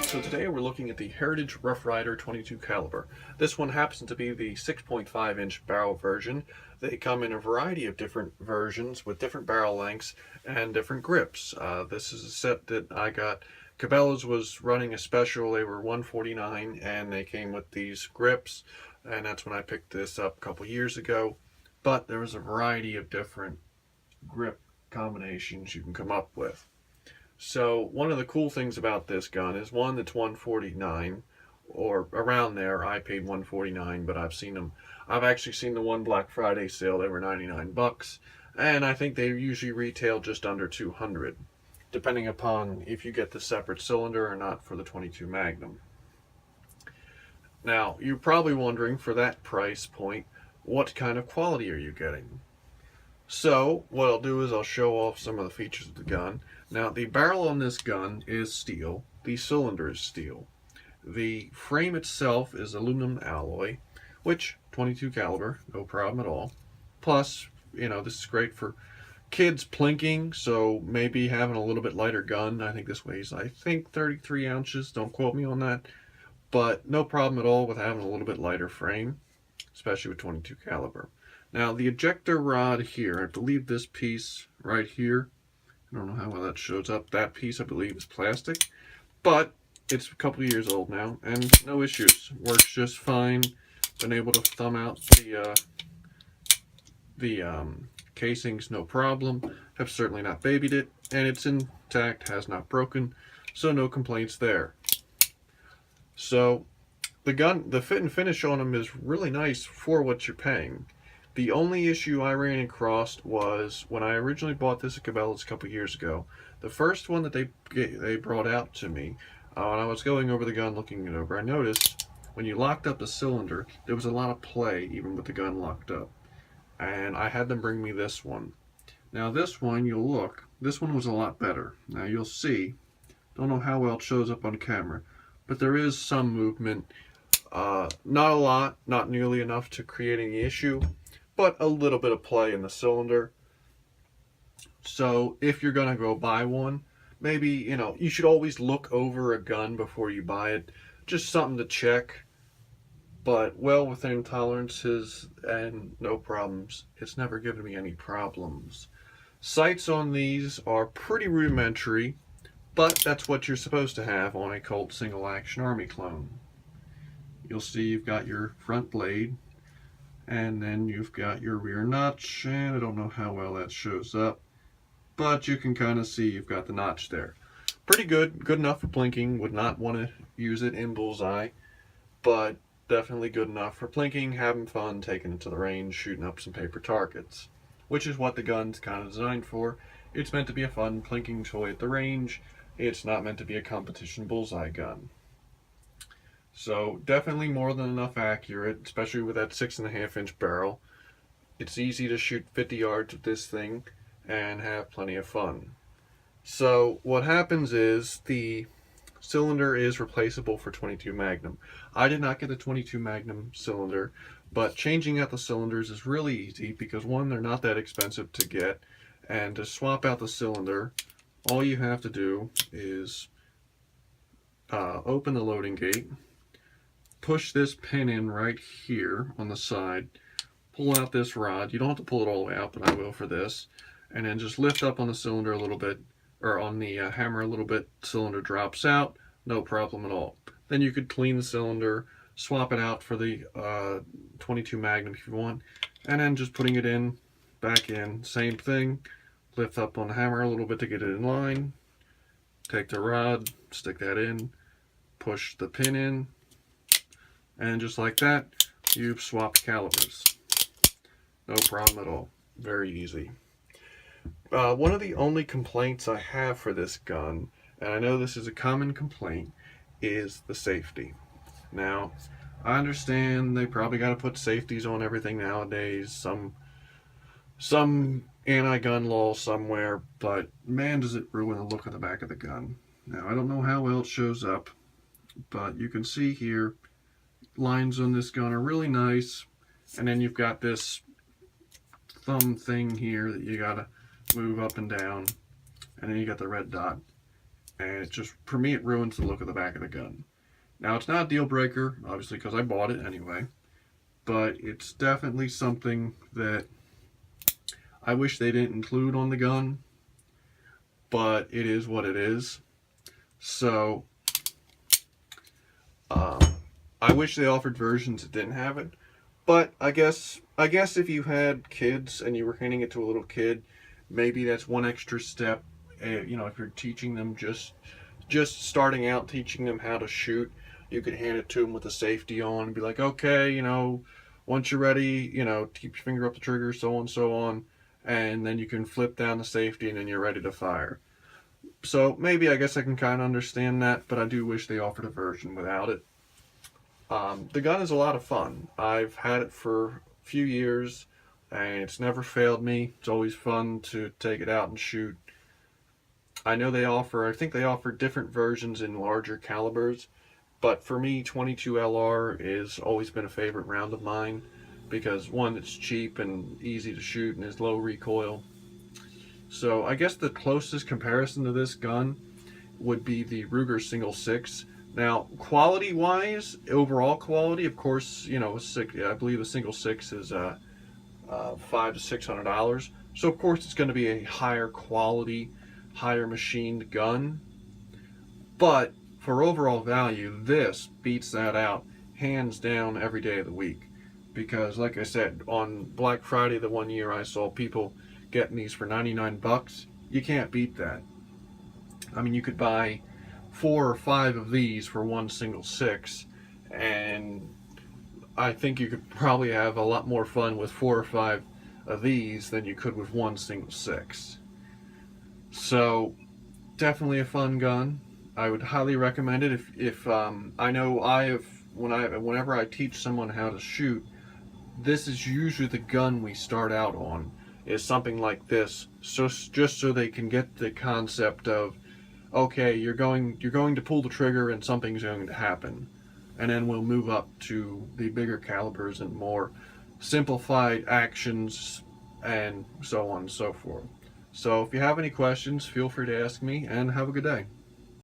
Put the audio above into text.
So today we're looking at the Heritage Roughrider 22 caliber. This one happens to be the 6.5 inch barrel version. They come in a variety of different versions with different barrel lengths and different grips. This is a set that I got. Cabela's was running a special. They were $149 and they came with these grips, and that's when I picked this up a couple years ago. But there was a variety of different grip combinations you can come up with. So one of the cool things about this gun is, one, that's $149 or around there. I paid $149, but I've actually seen the one Black Friday sale. They were 99 bucks, and I think they usually retail just under 200, depending upon if you get the separate cylinder or not for the 22 Magnum. Now, you're probably wondering, for that price point, what kind of quality are you getting? So what I'll do is I'll show off some of the features of the gun. Now, the barrel on this gun is steel. The cylinder is steel. The frame itself is aluminum alloy, which 22 caliber, no problem at all. Plus, this is great for kids plinking, so maybe having a little bit lighter gun. I think this weighs, 33 ounces. Don't quote me on that. But no problem at all with having a little bit lighter frame, especially with 22 caliber. Now, the ejector rod here, I believe this piece right here, I don't know how well that shows up. That piece, I believe, is plastic, but it's a couple of years old now, and no issues. Works just fine. Been able to thumb out the casings, no problem. Have certainly not babied it, and it's intact, has not broken, so no complaints there. So the gun, the fit and finish on them is really nice for what you're paying. The only issue I ran across was when I originally bought this at Cabela's a couple years ago. The first one that they brought out to me, when I was going over the gun, looking it over, I noticed when you locked up the cylinder, there was a lot of play even with the gun locked up. And I had them bring me this one. Now this one, you'll look, this one was a lot better. Now you'll see, don't know how well it shows up on camera, but there is some movement. Not a lot, not nearly enough to create any issue, but a little bit of play in the cylinder. So if you're gonna go buy one, maybe, you should always look over a gun before you buy it. Just something to check, but well within tolerances and no problems. It's never given me any problems. Sights on these are pretty rudimentary, but that's what you're supposed to have on a Colt single action Army clone. You'll see you've got your front blade, and then you've got your rear notch, and I don't know how well that shows up, but you can kind of see you've got the notch there. Pretty good enough for plinking. Would not want to use it in bullseye, but definitely good enough for plinking, having fun, taking it to the range, shooting up some paper targets, which is what the gun's kind of designed for. It's meant to be a fun plinking toy at the range. It's not meant to be a competition bullseye gun. So definitely more than enough accurate, especially with that 6.5 inch barrel. It's easy to shoot 50 yards with this thing and have plenty of fun. So what happens is the cylinder is replaceable for 22 Magnum. I did not get the 22 Magnum cylinder, but changing out the cylinders is really easy because, one, they're not that expensive to get, and to swap out the cylinder, all you have to do is open the loading gate, push this pin in right here on the side, pull out this rod. You don't have to pull it all the way out, but I will for this. And then just lift up on the cylinder a little bit, or on the hammer a little bit. Cylinder drops out, no problem at all. Then you could clean the cylinder, swap it out for the 22 Magnum if you want, and then just putting it in, back in, same thing. Lift up on the hammer a little bit to get it in line. Take the rod, stick that in, push the pin in, and just like that, you've swapped calibers. No problem at all. Very easy. One of the only complaints I have for this gun, and I know this is a common complaint, is the safety. Now, I understand they probably got to put safeties on everything nowadays, some anti-gun law somewhere, but man, does it ruin the look of the back of the gun. Now, I don't know how well it shows up, but you can see here, lines on this gun are really nice, and then you've got this thumb thing here that you gotta move up and down, and then you got the red dot. and it's just, for me, it ruins the look of the back of the gun. Now, it's not a deal breaker, obviously, because I bought it anyway, but it's definitely something that I wish they didn't include on the gun, but it is what it is. So, um, I wish they offered versions that didn't have it. But I guess if you had kids and you were handing it to a little kid, maybe that's one extra step. If you're teaching them just starting out, teaching them how to shoot, you could hand it to them with the safety on and be like, okay, once you're ready, keep your finger up the trigger, so on, so on, and then you can flip down the safety and then you're ready to fire. So maybe I guess I can kind of understand that, but I do wish they offered a version without it. The gun is a lot of fun. I've had it for a few years, and it's never failed me. It's always fun to take it out and shoot. I think they offer different versions in larger calibers, but for me, 22 LR has always been a favorite round of mine because one, it's cheap and easy to shoot and is low recoil. So I guess the closest comparison to this gun would be the Ruger Single Six. Now, quality-wise, overall quality, of course, I believe the Single Six is $500 to $600. So of course it's going to be a higher quality, higher machined gun. But for overall value, this beats that out hands down every day of the week. Because like I said, on Black Friday the one year I saw people getting these for 99 bucks. You can't beat that. I mean, you could buy 4 or 5 of these for one single six, and I think you could probably have a lot more fun with 4 or 5 of these than you could with one single six. So definitely a fun gun. I would highly recommend it. If I know whenever I teach someone how to shoot, this is usually the gun we start out on, is something like this, so just so they can get the concept of, okay, you're going to pull the trigger and something's going to happen, and then we'll move up to the bigger calibers and more simplified actions and so on and so forth. So if you have any questions, feel free to ask me, and have a good day.